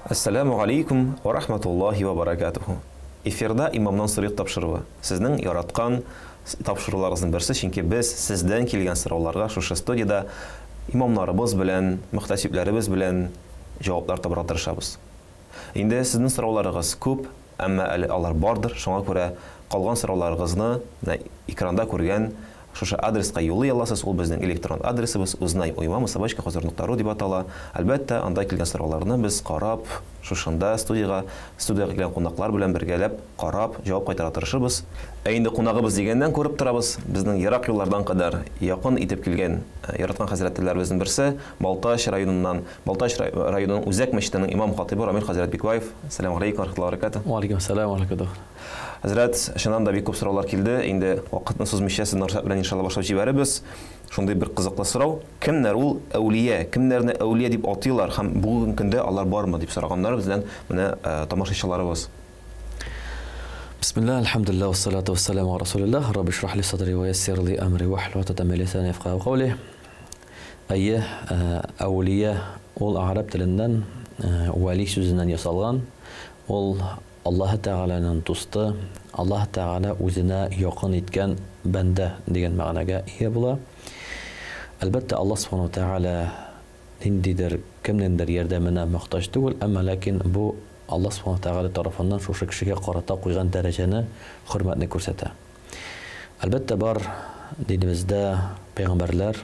Ассаламу алейкум ва рахматуллахи ва баракатуху. Эфирда имамнан сұрық тапшыруы. Сіздің яраткан тапшыруларыңыздың берсе, чөнки без сездән килгән сорауларга шушы студияда имамнарыбыз белән, мөхтәсибләребез белән җаваплар табарга тырышабыз. Инде сезнең сорауларыгыз күп, әмма әле алар бардыр. Шуңа күрә калган сорауларыгызны экранда күргән шушы адреска юллый аласыз. Ул безнең электрон адресыбыз uznay@собачка.ру дип атала. Әлбәттә, анда килгән сорауларны без карап, шушында студияга килгән кунаклар белән бергәләп карап, җавап кайтара тырышабыз. Инде кунагыбыз дигәннән күреп торабыз, безнең ерак юллардан кадәр якын итеп килгән яраткан хәзрәтләребезнең берсе Балтач районыннан, Балтач районының Үзәк мәчетенең имам хатибы Рамил хәзрәт Бикбаев. Ассаламу алейкум ва рахматуллаһи ва баракатуһ. Ва алейкум ассалам ва рахматуллаһ. Хәзрәт, шуннан да бик күп сораулар килде. Инде вакытны сузмыйча сезнең рөхсәт белән иншалла башлап җибәрәбез. Шундый бер кызыклы сорау: кемнәр ул әүлия? Кемнәрне әүлия дип атыйлар һәм бүгенге көндә алар бармы дип сораганнар бездән менә тамашачыларыбыз. Бисмилlah, алхамдулилlah, вассалату вассаламу ала расулиллах. Рабби шрах ли садри ва яссир ли амри ваhlul 'uqdatan min lisani yafqahu qawli. Әйе, әүлия ул араб теленнән вали сүзеннән ясалган. Ул Аллаһ Тәгаланың дусты, Аллаһ Тәгала үзенә якын иткән бәндә дигән мәгънәгә ия була. Әлбәттә, Аллаһ Субханаһу ва Тәгалә ниндидер кемнеңдер ярдәменә мохтаҗ түгел, әмма ләкин бу Аллаһ Субханаһу ва Тәгалә тарафыннан шушы кешегә карата куйган дәрәҗәне, хөрмәтне күрсәтә. Әлбәттә, бар динебездә пәйгамбәрләр,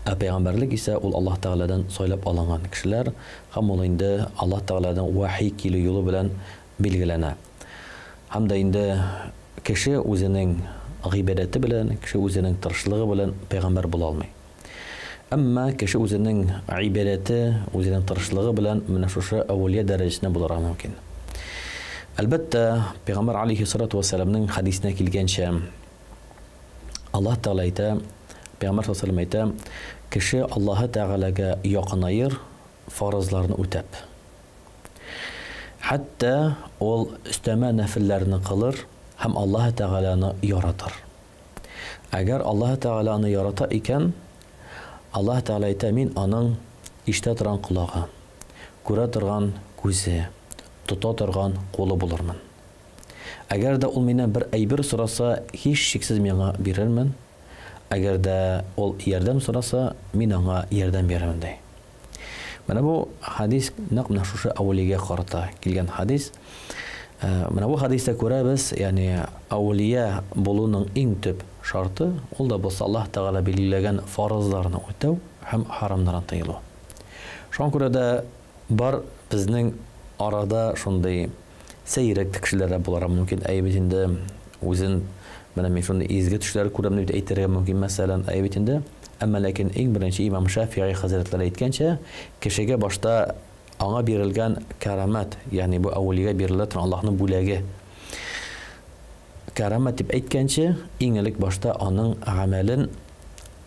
пәйгамбәрлек исә ул Аллаһ Тәгаләдән сайлап алынган кешеләр, һәм ул инде Аллаһ Тәгаләдән вахи килү юлы белән билгеләнә. Һәм дә инде кеше үзенең гыйбадәте белән, кеше үзенең тырышлыгы белән пәйгамбәр була алмый. Әмма кеше үзенең гыйбадәте, үзенең тырышлыгы белән менә шушы әүлия дәрәҗәсенә булырга мөмкин. Әлбәттә, пәйгамбәр алейһиссалату вассаламның хадисенә килгәнчә, Аллаһ Тәгалә әйтә, пәйгамбәр саллаллаһу алейһи ва сәлләм әйтә, кеше Аллаһ Тәгаләгә якынайыр фарызларны үтәп. Хәтта ул өстәмә нәфилләрне кылыр һәм Аллаһ Тәгаләне яратыр. Әгәр Аллаһ Тәгаләне ярата икән, Аллаһ Тәгалә әйтә, мин аның ишетә торган колагы, күрә торган күзе, тота торган кулы булырмын. Әгәр дә ул миннән бер әйбер сораса, һич шиксез миңа бирермен. Әгәр дә ул ярдәм сораса, мин аңа ярдәм бирәмен ди. Менә бу хадис нәкъ менә шушы әүлигә карата килгән хадис. Менә бу хадистә күрәбез, ягъни әүлия булуның иң төп шарты ул да булса Аллаһ Тәгалә билгеләгән фарызларны үтәү һәм харамнардан тыелу. Шуңа күрә дә бар безнең арада шундый сәйрәк кешеләр буларга мөмкин. Әйбит инде үзен менә мин шундый изге төшләр күрәм дип әйтергә мөмкин, мәсәлән, әйбит инде. Әмма ләкин иң беренче Имам Шафиғи хәзрәтләре әйткәнчә, кешегә башта аңа бирелгән кәрамәт, ягъни бу әүлигә бирелә торган Аллаһның бүләге. Кәрамәт дип әйткәнчә, иң элек башта аның гамәлен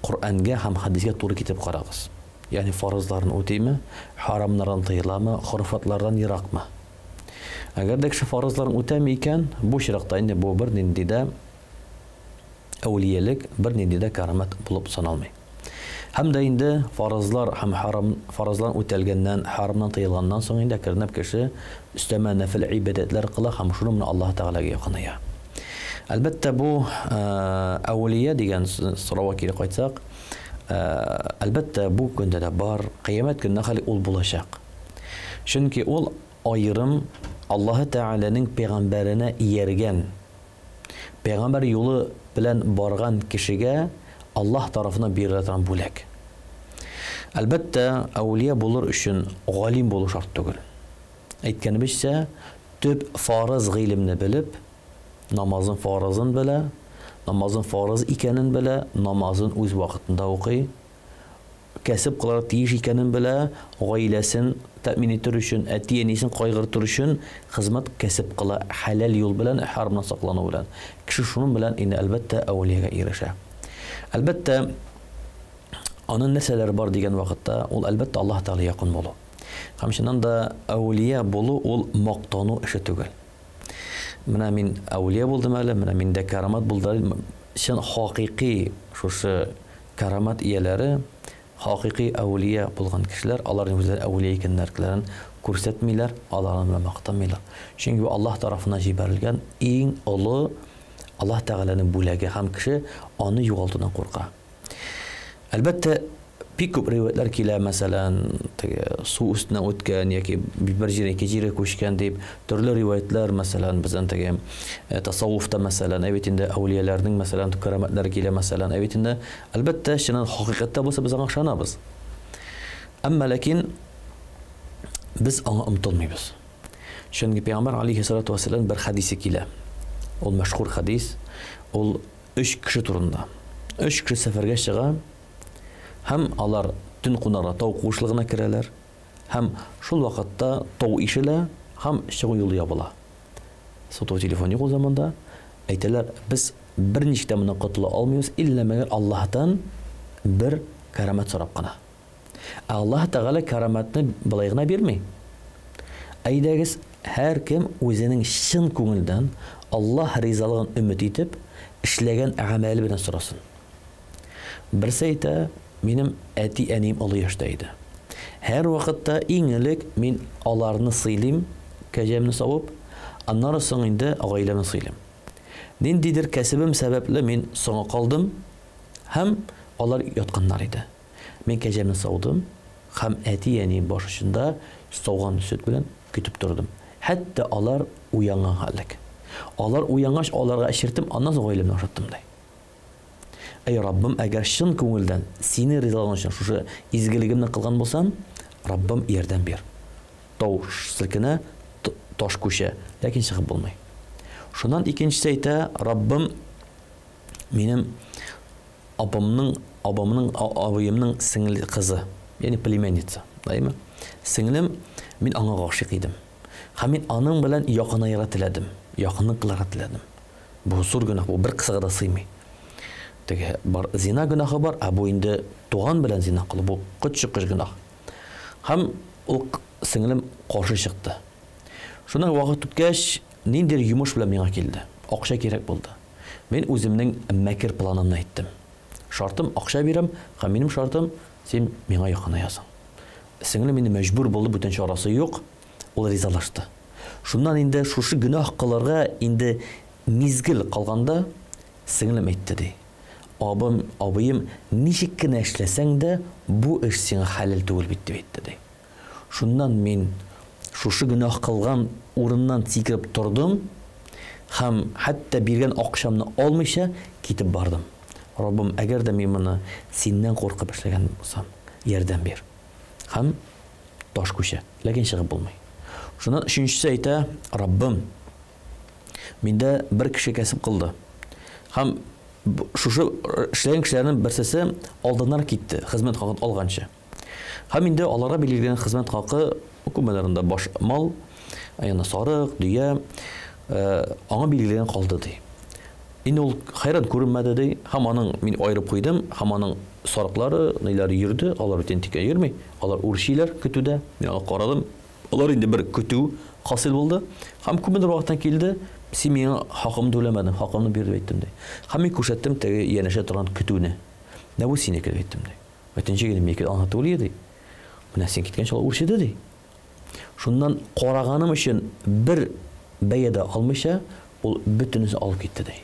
Коръәнгә һәм хадискә туры китеп карагыз. Ягъни фарызларны үтиме, харамнардан тыйыламы, хурфатлардан еракмы. Әгәр дә кеше фарызларын үтәми икән, бу чиракта инде бу бер нинди дә әүлиялек, бер нинди дә кәрамәт булып саналмый. Һәм дә инде фарызлар һәм фарызлар үтәлгәннән, харамнан тыелганнан соң инде кернәп кеше өстәмә нәфил ибадәтләр кыла һәм шуны менә Аллаһ Тәгаләгә якыная. Әлбәттә, бу әүлия дигән сорауга кире кайтсак, әлбәттә бу көндә дә бар, кыямәт көненә хәл ул булачак. Чөнки ул айрым Аллаһ Тәгаләнең пәйгамбәренә ияргән, пәйгамбәр юлы белән барган кешегә Аллаһ тарафыннан бирелә торган бүләк. Әлбәттә, әүлия булыр өчен галим булу шарт түгел. Әйткәнебезчә, төп фарыз гыйлемне белеп, намазын фарызын белә, намазын фарыз икәнен белә, намазын үз вакытында укый, кәсеп кылырга тиеш икәнен белә, гаиләсен тәэмин итер өчен, әти-әнисен кайгыртыр өчен хезмәт кәсеп кыла, хәләл юл белән, харамнан саклану белән. Кеше шуның белән инде әлбәттә әүлиягә ирешә. Әлбәттә, аның нәрсәләре бар дигән вакытта, ул әлбәттә Аллаһ Тәгалә якын булу. Һәм шуннан да әүлия булу ул мактану эше түгел. Менә мин әүлия булдым әле, менә миндә кәрамәт булды. Шун хакыйкый шушы кәрамәт ияләре хакыйкый әулия булган кешеләр аларның үзләре әулия икәнләрен күрсәтмиләр, аларны мактамыйлар. Чөнки Аллаһ тарафыннан җибәрелгән иң олы Аллаһ Тәгаләнең бүләге һәм кеше аны югалтудан курка. Әлбәттә, бик күп риваятлар килә, мәсәлән, су өстенә үткән яки бер җиргә икенче җиргә күчкән дип төрле риваятлар, мәсәлән, безнең теге тасаввуфта, мәсәлән, әйбит инде әулияләрнең, мәсәлән, кәрамәтләре килә, мәсәлән, әйбит инде. Әлбәттә, шуннан хакыйкатьтә булса без аңа ышанабыз. Әмма ләкин biz аңа омтылмыйбыз. Чөнки Пәйгамбер алейхиссалату вассалам бер хадисе килә. Ул мәшһүр хадис, ул 3 кеше турында. 3 кеше сәфәргә чыга, һәм алар төн кунарга тау куышлыгына керәләр, һәм шул вакытта тау ишелә, һәм чыгу юлы ябыла. Сотовый телефон юк ул заманда. Әйтәләр, без берничә тәмәннән котыла алмыйбыз, иллә мәгәр Аллаһтан бер кәрамәт сорап кына. Аллаһ Тәгалә кәрамәтне былай гына бирмәй. Әйдәгез, һәр кем үзенең чын күңелдән Аллаһ ризалыгын өмет итеп, эшләгән әгамәле белән сорасын. Берсе әйтә, минем әти-әнием олы яшьтә иде. Һәр вакытта иң элек мин аларны сыйлыйм, кәҗәмне савып, аннан соң инде гаиләмне сыйлыйм. Ниндидер кәсебем сәбәпле мин соңга калдым, һәм алар ятканнар иде. Мен кәҗәмне саудым, һәм әти-әнием башында сауган сөт белән көтеп тордым. Хәтта алар уянган хәлек. Алар уянгач, аларга эшертим, аннан соң гаиләмне ашаттым ди. Эй Раббым, әгәр чын күңелдән сине ризалыгың өчен шушы изгелегемне кылган булсам, Раббым ярдәм бир. Тау силкенә, таш күчә, ләкин чыгып булмый. Шуннан икенчесе әйтә, Раббым, минем абыемның сеңле кызы, ягъни племянница, дайма. Сеңлем, мин аңа гашык идем. Һәм мин аның белән якынайырга теләдем, якынлык кылырга теләдем. Бу зур гөнаһ, бу бер кысага да сыймый. Теге бар зина гөнаһы бар, бу инде туган белән зина кылу, бу кытчыкыш гөнаһ. Һәм ул сеңлем каршы чыкты. Шуннан вакыт үткәч, ниндидер йомыш белән миңа килде. Акча кирәк булды. Мин үземнең мәкер планымны әйттем. Шартым акча бирәм, һәм минем шартым син миңа якынаясың. Сеңлем мине мәҗбүр булды, бүтән чарасы юк, ул ризалашты. Шуннан инде шушы гөнаһ кылырга инде мизгел калганда сеңлем әйтте ди. Абыем, ничек кенә эшләсәң дә, бу эш сиңа хәләл түгел бит дип әйтте ди. Шуннан мин шушы гөнаһ кылган урыннан сикереп тордым, һәм хәтта биргән акчамны алмыйча китеп бардым. Раббым, әгәр дә мин моны синнән куркып эшләгән булсам, ярдәм бир. Һәм таш күчә, ләкин чыгып булмый. Шуннан өченчесе әйтә, Раббым, миндә бер кеше кәсеп кылды. Һәм шушы эшләгән кешеләрнең берсесе алданнар китте, хезмәт хакын алганчы. Һәм инде аларга билгеләнгән хезмәт хакы күпмәләрендә баш мал, аяна сарык, дөя, аңа билгеләнгән калды ди. Инде ул хайран күренмәде ди, һәм аның мин айырып куйдым, һәм аның сарыклары, ниләре йөрде, алар бүтән тиккә йөрми, алар үршиләр көтүдә. Мин аңа карадым, алар инде бер көтү хасил булды, һәм күпмедер вакыттан килде, син миңа хакымны түләмәдең, хакымны бир дип әйттем ди. Һәм мин күрсәттем теге янәшә торган көтүне. Нә бу синеке дип әйттем ди. Өтенче генә миңа аңа түлә ди. Менә син киткәнчә ул үршиде ди. Шуннан караганым өчен бер бәядә алмыйча, ул бөтенесе алып китте ди.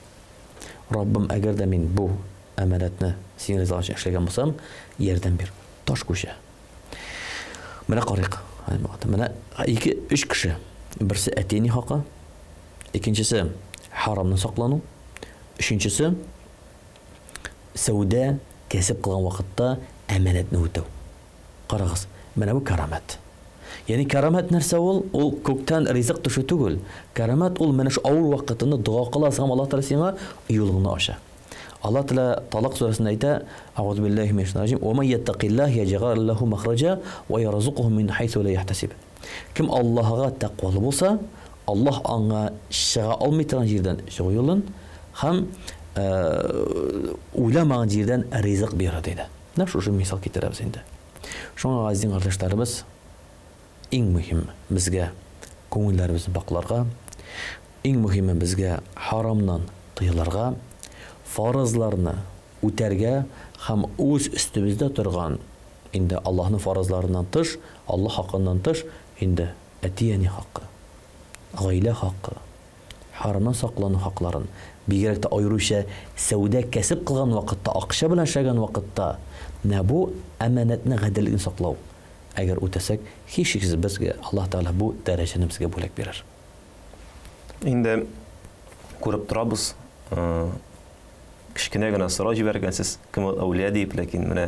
Раббым, әгәр дә мин бу әманәтне син ризалыгың өчен эшләгән булсам, ярдәм бир. Таш күчә. Менә карыйк. Менә 2-3 кеше. Берсе әтине хакы, икенчесе харамны саклану, өченчесе сәүдә кәсеп кылган вакытта әманәтне үтәү. Карагыз, менә бу карамат. Яни карамат нәрсә ул? Ул күктән ризык төшү түгел. Карамат ул менә шу авыр вакытында дуа кыласың, Аллаһ Тәгалә сиңа юлыңны ача. Аллаһ Тәгалә Талак сурәсендә әйтә: "Аузу биллаһи минәш шайтанир раҗим. Ва ман яттақиллаһ яҗгал лаху махраҗа ва ярзуқху мин хайсу ла яхтасиб." Кем Аллаһка тәкъвалы булса, Аллаһ аңа чыга алмый торган җирдән чыгу юлын һәм уйламаган җирдән ризык бирә диде. Менә шушы мисал китерәбез инде. Шуңа газиз кардәшләребез, иң мөһим безгә күңелләребезне бакларга, иң мөһиме безгә харамнан тыйларга, фарызларны үтәргә һәм үз өстебездә торган инде Аллаһның фаразларынан тыш, Аллаһ хакыннан тыш инде әти-әни хакы, гаилә хакы, харамнан саклану хакларын, бигрәк тә аеруча сәүдә кәсеп кылган вакытта, акча белән эшләгән вакытта, менә бу әманәтне, гаделлекне саклау. Әгәр үтәсәк, һичшиксез безгә Аллаһ Тәгалә бу дәрәҗәне безгә бүләк бирер. Инде күреп торабыз, кичкенә генә сорау җибәргәнсез, кем әүлия дип, ләкин менә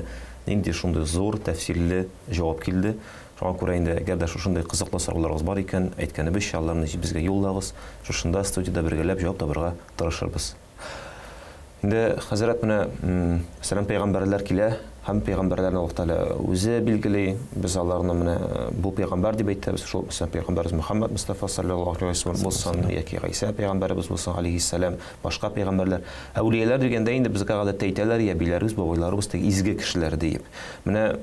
нинди шундый зур, тәфсилле җавап килде. Шуңа күрә инде әгәр дә шушындай кызыклы сорауларыгыз бар икән, әйткәнебезчә, аларны безгә юллагыз. Шушында студияда бергәләп җавап табырга тырышырбыз. Инде хәзрәт менә мәсәлән пәйгамбәрләр килә, һәм пәйгамбәрләрне Аллаһ Тәгалә үзе билгели, без аларны менә бу пәйгамбәр дип әйтәбез. Шул мәсәлән пәйгамбәрбез Мөхәммәд Мустафа саллаллаһу алейхи ва саллям булсын, яки Гыйса пәйгамбәрбез булсын алейхиссалам, башка пәйгамбәрләр, әүлияләр дигәндә инде безгә гадәттә әйтәләр, я биләрбез, бабайларыбыз теге изге кешеләр дип. Менә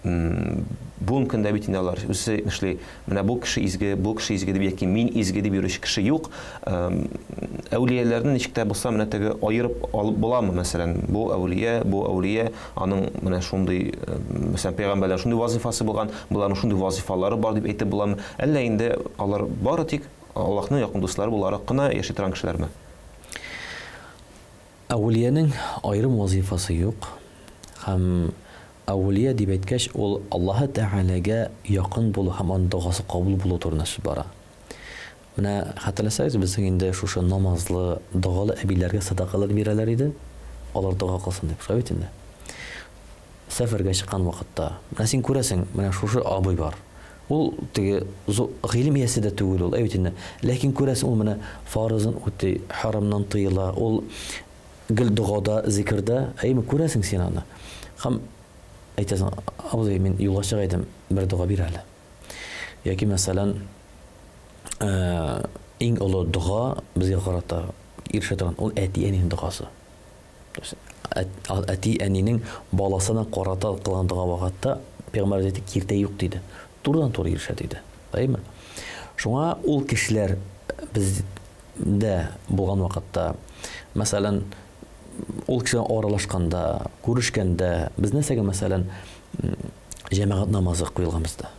бу көндә бит инде алар үзе эшли, менә бу кеше изге дип, яки мин изге дип йөрүче кеше юк. Әүлияләрне ничек тә булса менә теге аерып алып буламы? Мәсәлән, бу әүлия, аның менә шундый, мәсәлән, пәйгамбәрләр шундый вазифасы булган, буларның шундый вазифалары бар дип әйтеп буламы? Әллә инде алар бары тик Аллаһның якын дуслары буларак кына яши торган кешеләрме? Әүлиянең аерым вазифасы юк. Һәм әүлия дип әйткәч, ул Аллаһ Тәгаләгә якын булу һәм аның дугасы кабул булу турында сүз бара. Менә хәтерләсәгез, безнең инде шушы намазлы, дугалы әбиләргә садакалар бирәләр иде. Алар дуга кылсын дип, шулай бит инде. Сәфәргә чыккан вакытта, менә син күрәсең, менә шушы абый бар. Ул теге гыйлем иясе дә түгел ул, әйт инде. Ләкин күрәсең, ул менә фарызын үти, харамнан тыела, ул гел дугада, зикрдә, әйме күрәсең син аны. Һәм әйтәсең, абый, мин юлга чыгайдым, бер дуга бир әле. Яки мәсәлән, иң олы дуга безгә карата ирешә торган, ул әти-әнинең дугасы. Әти-әнинең баласына карата кылган дуга вакытта пәйгамбәр әйтте, киртә юк диде. Турыдан-туры ирешә диде. Әйме? Шуңа ул кешеләр бездә булган вакытта, мәсәлән, ул кешеләр аралашканда, күрешкәндә, без нәрсәгә мәсәлән җәмәгать намазы куелган бездә.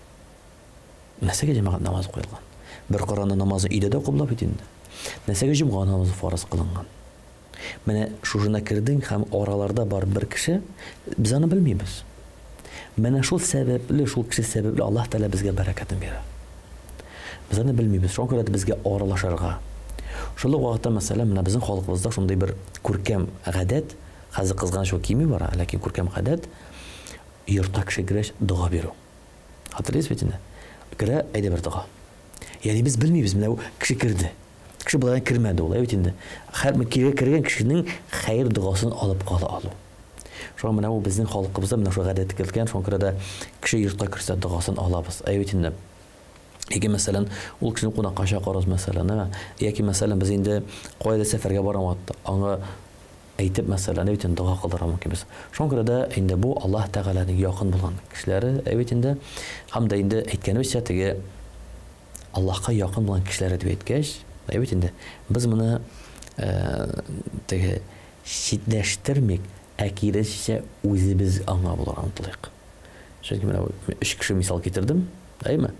Нәрсәгә җәмәгать намазы куелган? Бер караны намазы өйдә дә кыблап бит инде. Нәрсәгә җомга намазы фарыз кылынган? Менә шушына кирдең һәм араларда бар бер кеше, без аны белмибез. Менә шул сәбәпле, шул кеше сәбәпле Аллаһ Тәгалә безгә бәрәкәтен бирә. Без аны белмибез, шуңа күрә безгә аралашырга. Шул вакытта мәсәлән, менә безнең халкыбызда шундый бер күркәм гадәт, хәзер кызганыч кими бара, ләкин күркәм гадәт йортка кеше кергәч дуга бирү. Хәтерләйсез бит инде? Керә, әйдә бер дуга. Ягъни без белмибез, менә кеше кирде. Кеше булган кирмәде ул, әйт инде. Һәр кергән кешенең хәйр дугасын алып кала алу. Шуңа менә ул безнең халкыбызда менә шу гадәт кергән, шуңа күрә дә кеше йортка керсә дугасын алабыз. Әйт инде. Яки мәсәлән, ул кешене кунакка чакырабыз мәсәлән, яки мәсәлән без инде кайда сәфәргә барам, аңа әйтеп мәсәлән, әйт инде дуга кылдыра мөмкинбез. Шуңа күрә дә инде бу Аллаһ Тәгаләнең якын булган кешеләре, әйт инде, һәм дә инде әйткәнебезчә теге Аллаһка якын булган кешеләр дип әйткәч, әйт инде без моны теге шиттәштермик, әкидәчә үзебез аңа булырга омтылыйк. Чөнки менә 3 кеше мисал китердем. Әйме?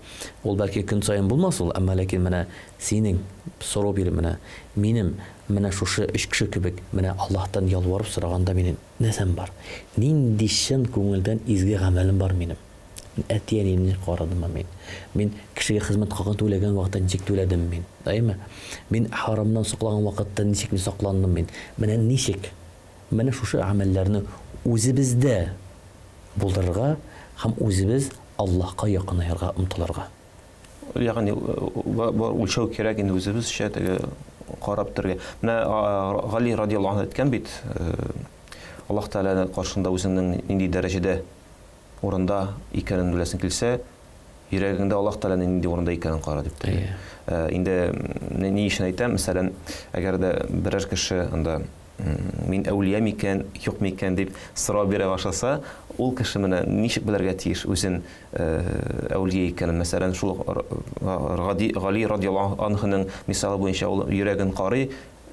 Ул бәлки көн сайын булмас ул, әмма ләкин менә синең сорау биреп менә минем менә шушы 3 кеше кебек менә Аллаһтан ялварып сораганда минем нәрсәм бар? Нинди чын күңелдән изге гамәлем бар минем? Әти-әнине карадым мин. Мин кешегә хезмәт кылган түләгән вакытта ничек түләдем мин? Әйме? Мин харамнан сакланган вакытта ничек сакландым мин? Менә ничек? Менә шушы гамәлләрне үзебездә булдырырга һәм үзебез Аллаһка якынайырга омтылырга. Ягъни үлчәү кирәк инде үзебезчә теге карап торырга. Менә Гали радиллаһу анһу әйткән бит, Аллаһ Тәгалә каршында үзенең нинди дәрәҗәдә урында икәнен беләсең килсә, йөрәгеңдә Аллаһ Тәгаләнең нинди урында икәнен кара дип. Инде ни өчен әйтәм, мәсәлән, әгәр дә берәр кеше анда мин әүлия микән, юк микән дип сорау бирә башласа, ул кеше менә ничек белергә тиеш үзен әүлия икәнен? Мәсәлән, шул Гали радиллаһу анһуның мисалы буенча ул йөрәген карый,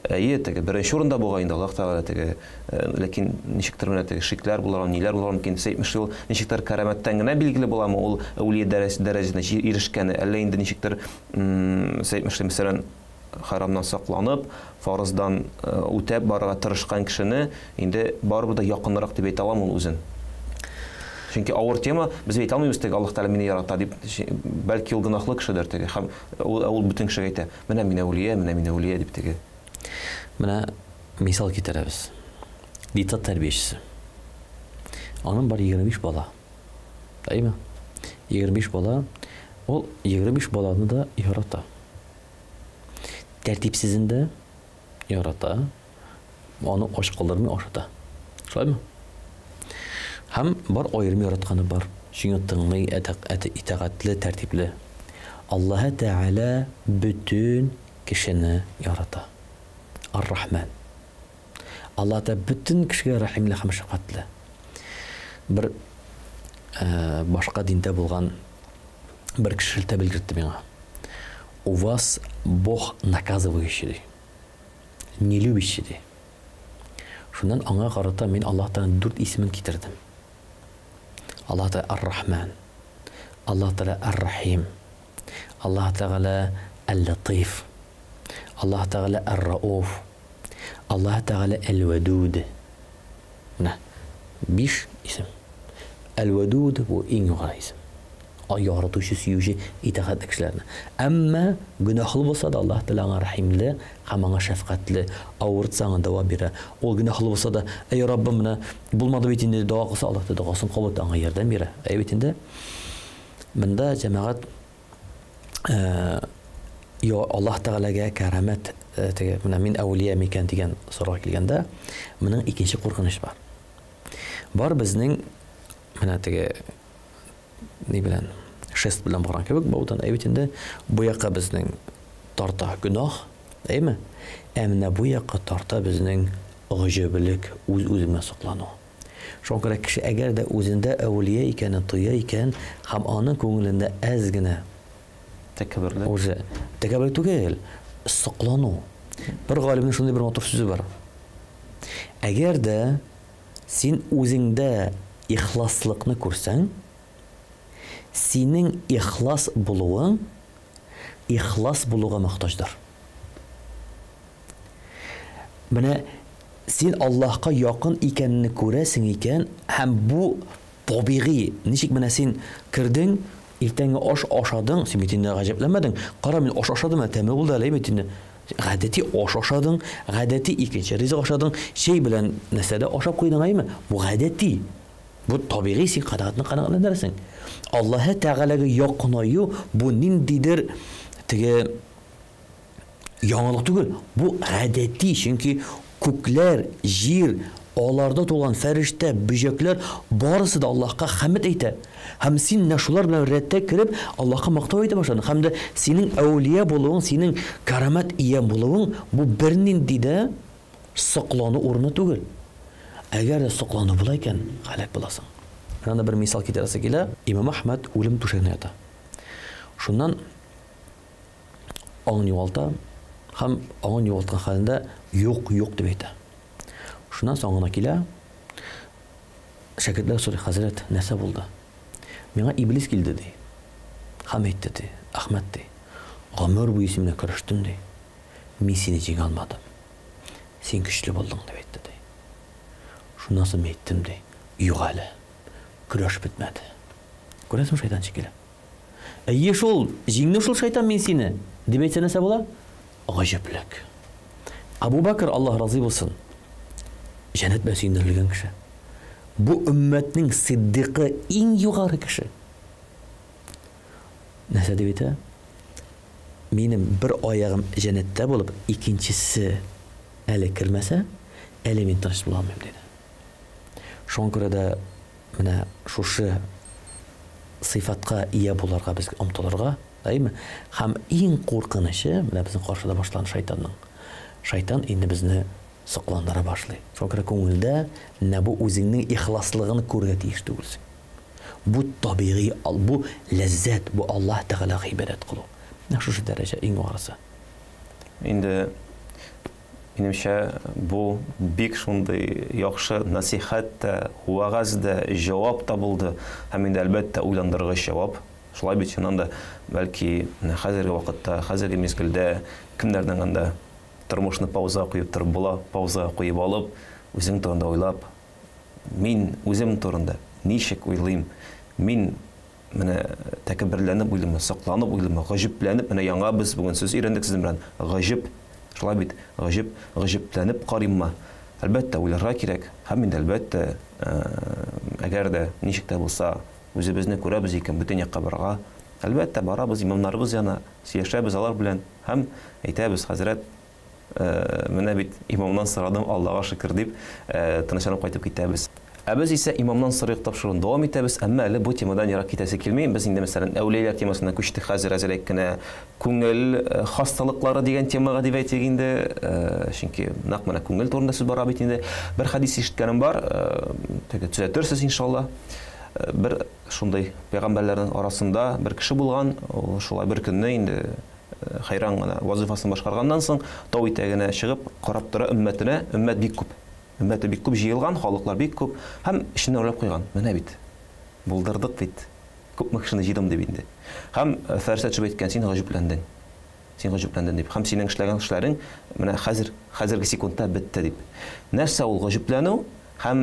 әйе, теге беренче урында булган инде Аллаһ Тәгалә теге, ләкин ничектер менә теге шикләр булар, ниләр булар мөмкин, әйтмешли ул ничектер кәрамәттән генә билгеле буламы ул әүлия дәрәҗәсенә ирешкәне, әллә инде ничектер әйтмешли мәсәлән харамнан сакланып, фарыздан үтәп барырга тырышкан кешене инде барыбер да якынрак дип әйтә аламы ул үзен. Чөнки авыр тема, без әйтә алмыйбыз теге Аллаһ Тәгалә мине ярата дип, бәлки ул гынахлы кешедер теге, һәм ул бөтен кешегә әйтә, менә мин әүлия дип теге. Менә мисал китерәбез. Дитат тәрбиячесе. Аның бар 25 бала. Әйме? 25 бала. Ул 25 баланы да ярата. Тәртипсезендә ярата. Аны аш калдырмый ашата. Шулаймы? Һәм бар аерым яратканы бар. Шуңа тыңлый, итәгатьле, тәртипле. Аллаһ Тәгалә бүтән кешене ярата. Ар-Рахман. Аллаһ Тәгалә бүтән кешегә рәхимле һәм шәфкатьле. Бер башка диндә булган бер кеше белгертте миңа. У вас Бог наказывающий, не любящий. Шуннан аңа карата мин Аллаһтан 4 исемен китердем. Аллаһ Тәгалә Ар-Рахман, Аллаһ Тәгалә Ар-Рахим, Аллаһ Тәгалә Ал-Латиф, Аллаһ Тәгалә Ар-Рауф, Аллаһ Тәгалә Ал-Вадуд. Менә 5 исем. Ал-Вадуд бу иң югары исем. Яратучы, сөюче, итәгатьле кешеләрне. Әмма гөнаһлы булса да Аллаһ Тәгалә аңа рәхимле, һәм аңа шәфкатьле, авыртсаң дәва бирә. Ул гөнаһлы булса да, әй Раббым, менә булмады бит инде дуа кылса, Аллаһ Тәгалә дуасын кабул итә, аңа ярдәм бирә. Әй бит инде монда җәмәгать Аллаһ Тәгаләгә кәрамәт, теге менә мин әүлия микән дигән сорау килгәндә, моның икенче куркыныч бар. Бар безнең менә теге ни белән шест белән барган кебек, баудан әйтәндә бу якка безнең тарта гөнаһ, әйме? Әмма бу якка тарта безнең гыҗабылык, үз-үзенә саклану. Шуңа күрә кеше әгәр дә үзендә әүлия икәнен тоя икән, һәм аның күңелендә әз генә тәкәббүрлек. Уже тәкәббүр түгел, саклану. Бер галимнең шундый бер матур сүзе бар. Әгәр дә син үзеңдә ихласлыкны күрсәң, синең ихлас булуың ихлас булуга мохтаҗдыр. Менә син Аллаһка якын икәнне күрәсең икән, һәм бу табигый. Ничек менә син кирдең, иртәнге аш ашадың, син бит инде гаҗәпләнмәдең. Кара, мин аш ашадым, тәме булды әле бит инде. Гадәти аш ашадың, гадәти икенче ризык ашадың, шей белән нәрсәдә ашап куйдың, әйме? Бу гадәти. Бу табигый, син канәгатьне канәгатьләндерәсең. Аллаһ Тәгаләгә якынаю бу ниндидер теге яңалык түгел. Бу гадәти, чөнки күкләр, җир, аларда тулган фәрештә, бөҗәкләр барысы да Аллаһка хәмд әйтә. Һәм син шулар белән рәттә киреп Аллаһка мактау әйтә башладың. Һәм дә синең әүлия булуың, синең кәрамәт ия булуың бу бернинди дә саклану урыны түгел. Әгәр дә саклану була икән, һәлак буласың. Менә бер мисал китерәсе килә. Имам Әхмәд үлем түшәгенә ята. Шуннан аңын югалта, һәм аңын югалткан хәлендә юк дип әйтә. Шуннан соңына килә. Шәкертләр сорый: "Хәзрәт, нәрсә булды?" Миңа иблис килде ди. Һәм әйтте ди: "Әхмәд ди, гомер буе синә көрәштем ди. Мин сине җиңә алмадым. Син көчле булдың" дип әйтте ди. Шуннан соң әйттем ди: "Юк әле. Көрәш бетмәде." Күрәсең, шайтан шикелле. Әйе шул, җиңде шул шайтан мин сине. Дип әйтсә нәрсә була? Гаҗәплек. Абу Бакр, Аллаһ разый булсын, җәннәт белән сөендерелгән кеше. Бу өммәтнең сиддикы, иң югары кеше. Нәрсә дип әйтә? Минем бер аягым җәннәттә булып, икенчесе әле кирмәсә, әле мин тыныч була алмыйм диде. Шуңа күрә дә менә шушы сыйфатка ия буларга без омтылырга, әйме? Һәм иң куркынычы менә безнең каршыда башланган шайтанның. Шайтан инде безне сакландыра башлый. Шуңа күрә күңелдә бу үзеңнең ихласлыгын күрергә тиеш түгелсең. Бу табигый, бу ләззәт, бу Аллаһ Тәгаләгә ибадәт кылу. Шушы дәрәҗә иң югарысы. Инде Минемчә, бу бик шундый яхшы насихат та, вагаз да, җавап та булды. Һәм инде әлбәттә уйландыргыч җавап. Шулай бит шуннан да бәлки хәзерге вакытта, хәзерге мизгелдә кемнәрдән анда тормышны пауза куеп торып була, пауза куеп алып, үзең турында уйлап, мин үзем турында ничек уйлыйм, мин менә тәкәбберләнеп уйлыйм, сакланып уйлыйм, гаҗипләнеп, менә яңа без бүген сүз өйрәндек сезнең белән, гаҗип, шулай бит, гаҗипләнеп карыйммы? Әлбәттә уйларга кирәк, һәм инде әлбәттә әгәр дә ничек тә булса үзебезне күрәбез икән бөтен якка барырга, әлбәттә барабыз, имамнарыбыз яна, сөйләшәбез алар белән һәм әйтәбез, хәзрәт, менә бит имамнан сорадым, Аллага шөкер дип, тынычланып кайтып китәбез. Без исә имамнан сырык тапшыруын дәвам итәбез, әмма әле бу темадан ярак китәсе килми. Без инде мәсәлән әүлияләр темасына күчтек хәзер әзерлек кенә күңел хасталыклары дигән темага дип әйтик инде. Чөнки нәкъ менә күңел турында сүз бара бит инде. Бер хадис ишеткәнем бар, төзәтерсез иншалла. Бер шундый пәйгамбәрләрнең арасында бер кеше булган, шулай бер көнне инде хайран гына вазифасын башкарганнан соң тау итәгенә чыгып карап тора өммәтенә, өммәт бик күп. Өммәте бик күп җыелган, халыклар бик күп, һәм эшне уйлап куйган. Менә бит. Булдырдык бит. Күпме кешене җыйдым дип инде. Һәм фәрсәт чыгып әйткән, син гаҗипләндең. Син гаҗипләндең дип. Һәм синең эшләгән эшләрең менә хәзерге секундта бетте дип. Нәрсә ул гаҗипләнү? Һәм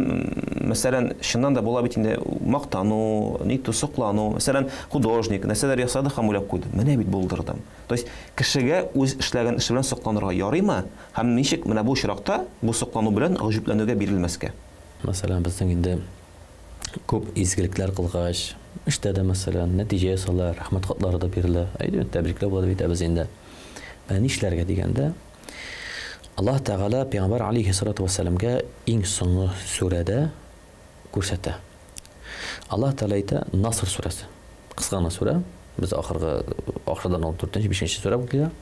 мәсәлән, шуннан да була бит инде мактану, ниту соклану, мәсәлән, художник нәрсәләр ясады һәм уйлап куйды. Менә бит булдырдым. То есть кешегә үз эшләгән эше белән сокланырга ярыймы? Һәм ничек менә бу очракта бу соклану белән гаҗипләнүгә бирелмәскә? Мәсәлән, безнең инде күп изгелекләр кылгач, эштә дә мәсәлән, нәтиҗә ясалар, рәхмәт хатлары да бирелә. Әйдә, тәбрикләр була бит без инде. Нишләргә дигәндә, Allah Teala Peygamber aleyhissalatu vesselam'ga eng so'nggi surada ko'rsatdi. Allah Teala aytdi Nasr surasi. Qisqagina sura. Biz oxirdan 14-5 sura bo'lgan.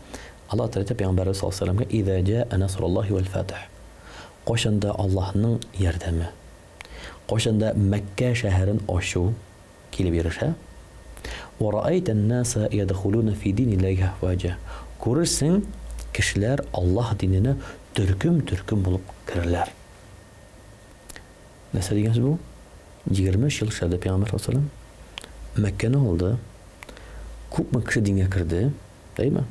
Allah Teala aytdi Peygamber sallallohu alayhi vasallamga "İza jaa nasrullohi vel fath." Qo'shanda Allohning yordami. Qo'shanda Makka shahrin oshuv kelib berisha. "Va ra'aytan nasa yadkhuluna fi dinillahi afwaja." Ko'rsin kişiler Allah dinine türküm bulup kirler. Nasıl diyeceğiz bu? 20 yıl şeride Peygamber sallallahu aleyhi ve sellem Mekke'ne oldu. Küp kişi dine kirdi. Değil mi?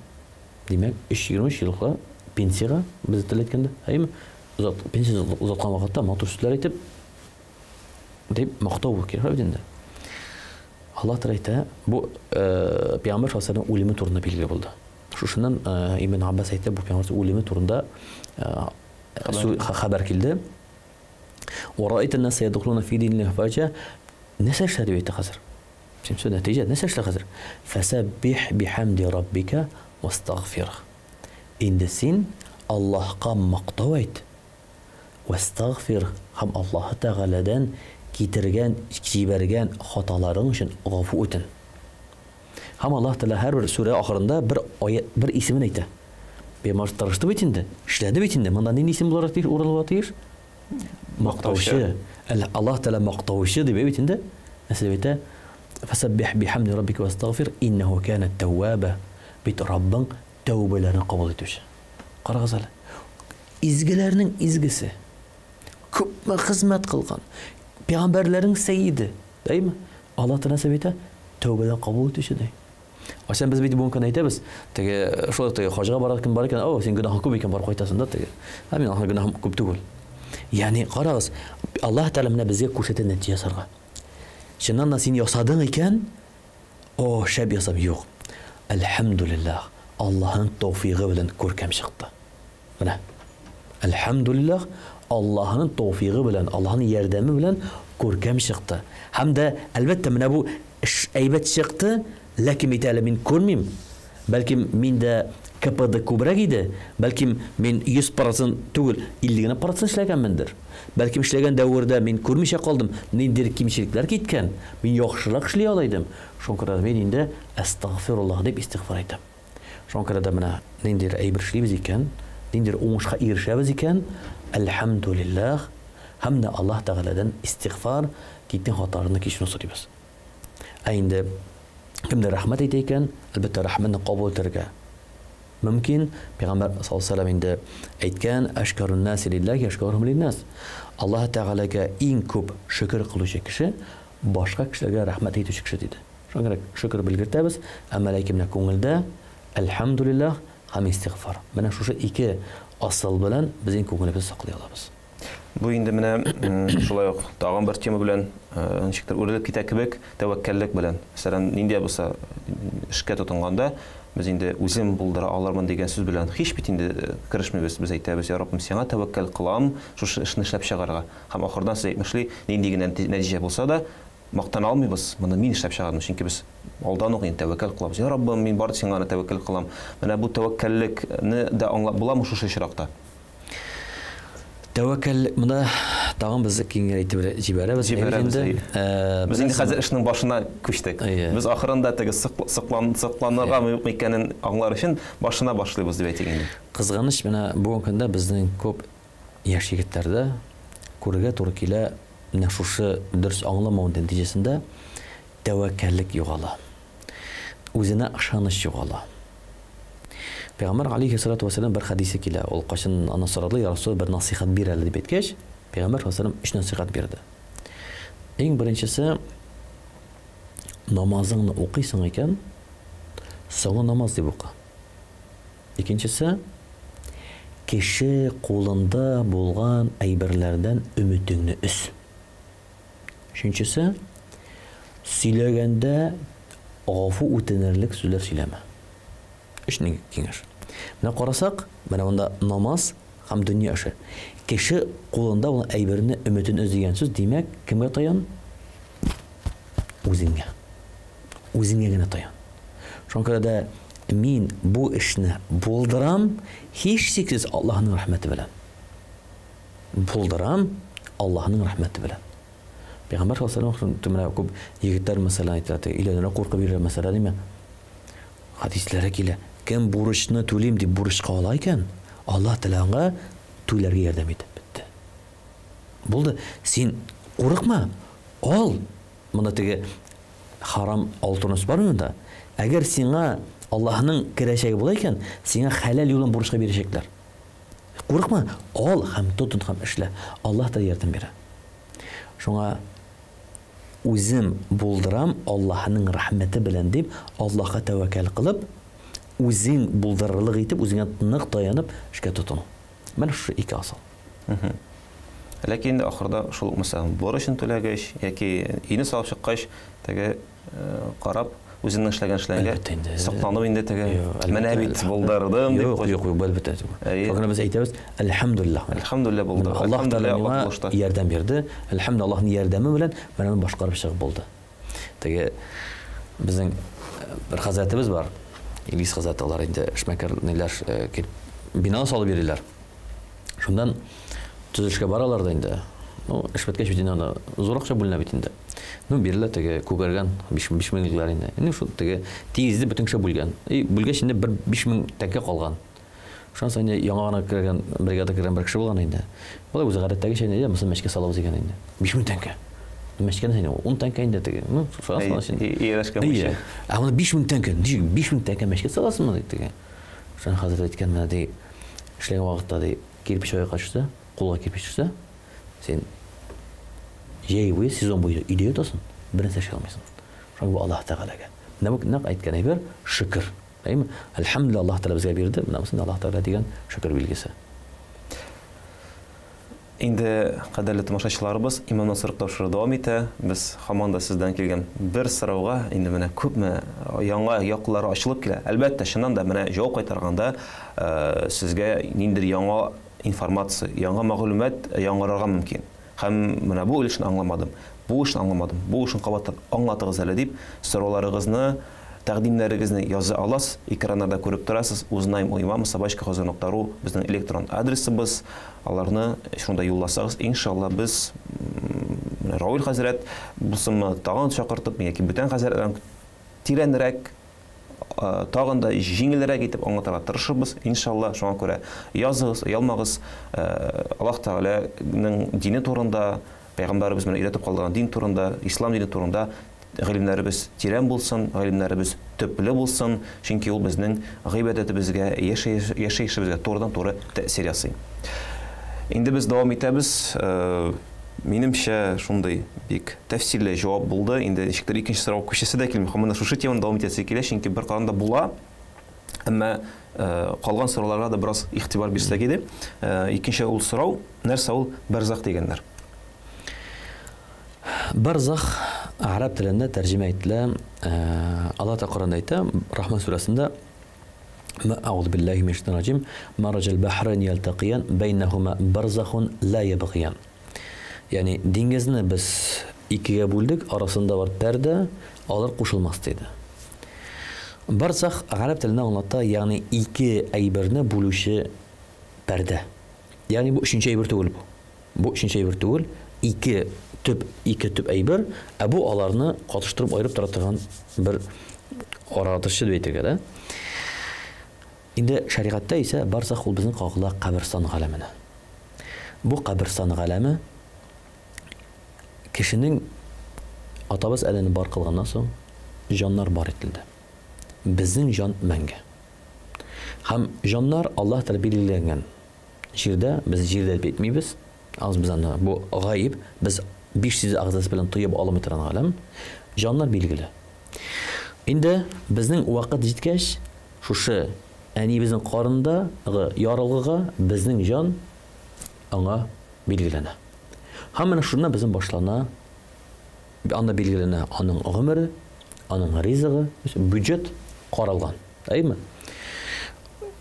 Demek 20 yıllıkla pensiyaya biz etkilendi. Değil mi? Pensiya uzatkan vakitte matur sütler etip deyip maktabu kirler dinde. Allah tarafta bu Peygamber sallallahu aleyhi ve sellem ulemi turuna bilgi buldu. Şundan İbn Abbas aytdı bu Peygamber ulemi turunda haber keldi. Ve ra'aytan nas yadkhuluna fi dinillahi afwaja. Nasıl şeriyeti hazır? Şimdi netice nasıl işler hazır? Fesabbih bihamdi rabbika vastaghfirh. İndesin Allah'a maqtav et. Vastaghfirh ham Allah Teala'dan kitirgen, jibergen hataların için gafu etin. Ham Allah Teala her bir sure ahırında bir ayet, bir ismini aytdı. Peygamber tarıştı bitinde, işledi bitinde. Mandan ne isim olarak değil, oralı atıyor? Maqtavşı. Allah Teala maqtavşı diye bitinde. Nasıl bite? Fesabbih bihamdi rabbika vastaghfir innehu kana tawwaba. Bit Rabbin tövbelerini kabul ediyor. Qaragızlar. İzgilerinin izgisi. Köpme hizmet kılgan. Peygamberlerin seyyidi. Değil mi? Allah Teala sebite tövbeden kabul ediyor değil. Aşan biz bir bunkan aytamiz. Tege şol tege hajga bararken bararken o sen günah köp ekan barıp qaytasan da tege. Ha men ahir günahım köp tugul. Yani qaragız Allah Teala mena bizga ko'rsatgan natija sarga. Şundan da sen yasadın ekan o şab yasab yo'q. Elhamdülillah. Allah'ın tevfiqi bilen ko'rkam chiqdi. Mana. Elhamdülillah Allah'ın tevfiqi bilen, Allah'ın yordami bilen ko'rkam chiqdi. Hamda albatta mana bu aybat chiqdi. Lakin mitala men ko'rmayman. Balkim menda KPD ko'proq edi. Balkim men 100% tugul 50% ishlaganmandir. Balkim ishlagan davrda men ko'rmisha qoldim. Mendir kimchiliklar ketgan. Men yaxshiroq ishlay oldim. Shunqada men endi astag'firulloh deb istig'for aytaman. Shunqada mana mendir ayb ishlaymiz ekan, mendir o'ngishga erishamiz ekan, alhamdulillah hamda Alloh taoladan istig'for ketgan xatolarni kechirishni so'raymiz. Endi kimdir rahmat aytaykan, albatta rahmatni qabul etarga Мөмкин Пәйгамбәр саллаллаху алейхи ва саллям инде әйткән: "Ашкарун нас лиллаһи ашкаруһум линнас". Аллаһ Тәгаләгә иң күп шөкр кылучы кеше башка кешеләргә рәхмәт итүче кеше диде. Шуңа күрә шөкр белгертәбез, әмма ләкин менә күңелдә әлхәмдүлиллаһ һәм истигъфар. Менә шушы ике асыл белән безнең күңелебезне саклый алабыз. Бу инде менә шулай ук тагын бер тема белән ничектер үрелеп китә кебек, тәвәккәллек белән. Мәсәлән, нинди булса эшкә тотынганда без инде үзем булдыра алырмын дигән сүз белән һич бит инде керешмибез. Без әйтәбез: "Я Раббим, сиңа тәвәккәл кылам, шушы эшне эшләп чыгарга". Һәм ахырдан сез әйтмешли, нинди генә нәтиҗә булса да, мактана алмыйбыз. Моны мин эшләп чыгардым, чөнки без алдан ук инде тәвәккәл кылабыз. "Я Раббим, мин бары сиңа гына тәвәккәл кылам". Менә бу тәвәккәллекне дә аңлап буламы шушы очракта? Тәвәккәл монда тагын без киңгә әйтеп җибәрәбез. Без инде хәзер эшнең башына күчтек. Без ахырында теге сыкланырга мөмкин икәнен аңлар өчен башына башлыйбыз дип әйтик инде. Кызганыч, менә бүгенге көндә безнең күп яшь егетләрдә күрергә туры килә, менә шушы дөрес аңламау нәтиҗәсендә тәвәккәллек югала. Үзенә ышаныч югала. Пәйгамбер алейхиссалату вассалам бер хадисе килә. Ул кашын аны сорады: "Я Расул, бер насихат бир әле" дип әйткәч, Пәйгамбер вассалам 3 насихат бирде. Иң беренчесе, намазыңны укыйсың икән, соңгы намаз дип укы. Икенчесе, кеше кулында булган әйберләрдән өмөтеңне үз. Өченчесе, сөйләгәндә гафу үтенерлек сүзләр сөйләмә. Эшнең киңәш. Менә карасак, менә монда намаз һәм дөнья эше. Кеше кулында булган әйберне өмөтен үз дигән сүз, димәк, кемгә таян? Үзеңгә. Үзеңгә генә таян. Шуңа күрә дә мин бу эшне булдырам, һич шиксез Аллаһның рәхмәте белән. Булдырам Аллаһның рәхмәте белән. Пәйгамбер саллаллаху алейхи ва саллям менә күп егетләр мәсәлән әйтә, иләнә куркып йөрә мәсәлән, диме? Хадисләре килә. Кем бурычны түлим дип бурычка ала икән, Аллаһ Тәгаләгә түләргә ярдәм итеп бетте. Булды. Син курыкма. Ал. Монда теге харам алтыныс бар монда. Әгәр сиңа Аллаһның керәчәге була икән, сиңа хәләл юлын бурычка бирәчәкләр. Курыкма. Ал һәм тотын һәм эшлә. Аллаһ та ярдәм бирә. Шуңа үзем булдырам Аллаһның рәхмәте белән дип, Аллаһка тәвәккәл кылып, үзең булдырырлык итеп, үзеңә нык таянып эшкә тотыну. Менә шушы ике асыл. Ләкин ахырда шул мәсәлән бурычын түләгәч яки ине салып чыккач, теге карап үзенең эшләгән сакланып инде теге менә бит булдырдым дип куй әлбәттә. Шуңа без әйтәбез: "Әлхәмдүлиллаһ". Әлхәмдүлиллаһ булды. Аллаһ Тәгалә ярдәм бирде. Әлхәмдүлиллаһ, Аллаһның ярдәме белән менә башкарып чыгып булды. Теге безнең бер хәзрәтебез бар. Илис хәзрәт, алар инде эшмәкәрләр бина салып бирәләр. Шундан төзелешкә баралар да инде. Эш беткәч бит инде зур акча бүленә бит инде. Бирелә теге күгәргән 5000 меңләр инде. Инде шул теге тизде бөтен кеше бүлгән. Бүлгәч инде 5000 тәңкә калган. Шуннан соң яңа гына кергән бригада кергән бер кеше булган инде. Ул үзе гадәттәге шәйне дә мөсәл мәчкә салабыз дигән инде. 5000 тәңкә. Мәчкәне инде 10 тәңкә инде теге. Шуннан соң иерәшкән кеше. Аны 5000 тәңкә, 5000 тәңкә мәчкә саласыңмы дип теге. Шуннан хәзер әйткән менә ди, эшләгән вакытта ди, кирпич аяк ачса, кулга кирпич төшсә, син җәйве сезон буе идея ятасың, бернәрсә эшләй алмыйсың. Шуңа Аллаһ Тәгаләгә. Нәкъ әйткән әйбер шөкр. Әйме? Әлхәмдүлиллаһ, Аллаһ Тәгалә безгә бирде. Менә син Аллаһ Тәгалә дигән шөкр билгесе. Инде кадерле тамашачыларыбыз, Имамнан сорап тапшыру дәвам итә. Без һаман да сездән килгән бер сорауга инде менә күпме яңа яклары ачылып килә. Әлбәттә, шуннан да менә җавап кайтарганда сезгә ниндидер яңа информация, яңа мәгълүмат яңгырарга мөмкин. Һәм менә бу эшне аңламадым, бу эшне аңламадым, бу эшне кабатлап аңлатыгыз әле дип сорауларыгызны, тәкъдимнәрегезне яза аласыз, экраннарда күреп торасыз. uznaym@sabachka.ru безнең электрон адресыбыз. Аларны шунда юлласагыз, иншалла без Равил хәзрәт булсынмы тагын чакыртып, яки бүтән хәзрәтләрдән тирәнрәк, тагын да җиңелрәк итеп аңлатырга тырышырбыз. Иншалла, шуңа күрә языгыз, ялмагыз. Аллаһ Тәгаләнең дине турында, Пәйгамбәребез менә өйрәтеп калган дин турында, ислам дине турында гыйлемнәребез тирән булсын, гыйлемнәребез төпле булсын, чөнки ул безнең гыйбадәтебезгә, яшәешебезгә турыдан-туры тәэсир ясый. Инде без дәвам итәбез. Минемчә шундый бик тәфсилле җавап булды. Инде ничектер икенче сорау күчәсе дә килми. Һәм шушы теманы дәвам итәсе килә, чөнки бер каранда була. Әмма калган сорауларга да бераз игътибар бирсәк иде. Икенче ул сорау, нәрсә ул барзах дигәннәр? Барзах араб телендә тәрҗемә ителә. Алла Тәгалә Коръәндә әйтә, Рахман сүрәсендә: "Аъуzu биллаһи минәш шайтанир раҗим. Марajal bahrayn yaltaqiyan baynahuma barzakhun la yabghiyan." Ягъни диңгезне без икегә бүлдек, арасында бар пәрдә, алар кушылмас диде. Барзах араб телендә аңлата, ягъни ике әйберне бүлүче пәрдә. Ягъни бу өченче әйбер түгел бу. Бу өченче әйбер түгел, ике төп әйбер, ә бу аларны катыштырып айырып тора торган бер аратышы дип әйтергә дә. Инде шәригатьтә исә барзах ул безнең кагыла каберстан галәменә. Бу каберстан галәме кешенең атабыз Әдәмне бар кылганнан соң җаннар бар ителде. Безнең җан мәңге. Һәм җаннар Аллаһ Тәгалә билгеләгән җирдә, без җирдә дип әйтмибез. Аз без аны бу гаиб, без 500 агъзасы белән тоеп алмый торган галәм, җаннар билгеле. Инде безнең вакыт җиткәч, шушы әнибезнең карындагы ярылгыга безнең җан аңа билгеләнә. Һәм менә шуннан безнең башлана, анда билгеләнә аның гомере, аның ризыгы, бюджет каралган. Әйме?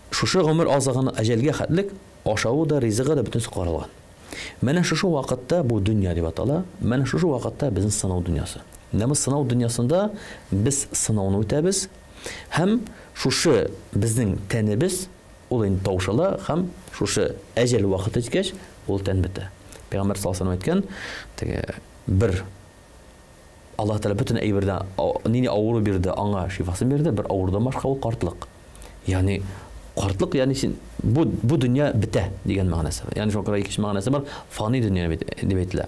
Шушы гомер азагына әҗәлгә хәтлек, ашавы да, ризыгы да бөтенсе каралган. Менә шушы вакытта бу дөнья дип атала, менә шушы вакытта безнең сынау дөньясы. Менә сынау дөньясында без сынауны үтәбез, һәм шушы безнең тәнебез ул инде таушала, һәм шушы әҗәл вакыты җиткәч, ул тән бетә. Пәйгамбер саллаллаху алейһи ва саллям әйткән, бер Аллаһ Тәгалә бөтен әйбердән нинди авыру бирде, аңа шифасын бирде, бер авырудан башка ул картлык. Ягъни картлык, ягъни син бу дөнья бетә дигән мәгънәсе. Ягъни шуңа икенче мәгънәсе бар, фани дөнья дип әйтелә.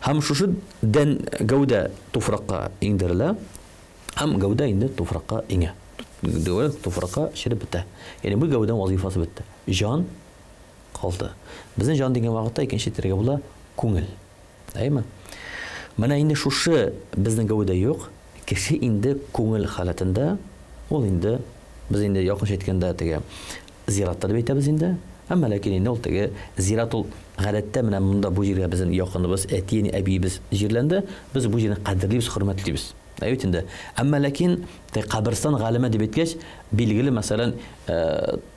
Һәм шушы дән гәүдә туфракка иңдерелә, һәм гәүдә инде туфракка иңә. Туфракка чиреп бетә. Ягъни бу гәүдәнең вазифасы бетте. Җан калды. Безнең җан дигән вакытта икенче тиргә була күңел. Әйме? Менә инде шушы безнең гәүдә юк, кеше инде күңел халатында, ул инде без инде якынча әйткәндә теге зиратта дип әйтәбез инде. Әмма ләкин инде ул теге зират ул гадәттә менә монда бу җиргә безнең якыныбыз, әтине, әбиебез җирләнде, без бу җирне кадерлибез, хөрмәтлибез. Әйт инде. Әмма ләкин каберстан галәме дип әйткәч, билгеле, мәсәлән,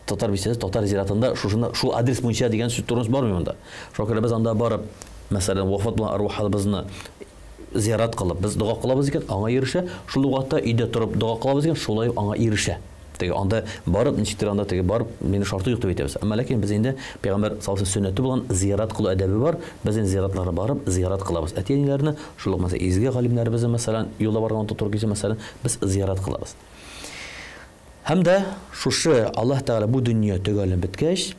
татар бисәсе, татар зиратында шул адрес буенча дигән сүз турымыз бармый монда. Шуңа без анда барып, мәсәлән, вафат булган арвахыбызны зиярат кылып, без дуга кылабыз икән, аңа ирешә, шул вакытта өйдә торып дуга кылабыз икән, шулай аңа ирешә. Теге анда барып, ничектер анда теге барып, мине шарты юк дип әйтәбез. Әмма ләкин без инде Пәйгамбер саллаллаху алейһи сүннәте булган зиярат кылу әдәбе бар. Без инде зияратларга барып, зиярат кылабыз. Әтиәниләрне, шул мәсәлән, изге галимнәребезне мәсәлән, юлда барган туры кичә мәсәлән, без зиярат кылабыз. Һәм дә шушы Аллаһ Тәгалә бу дөнья төгәлен беткәч,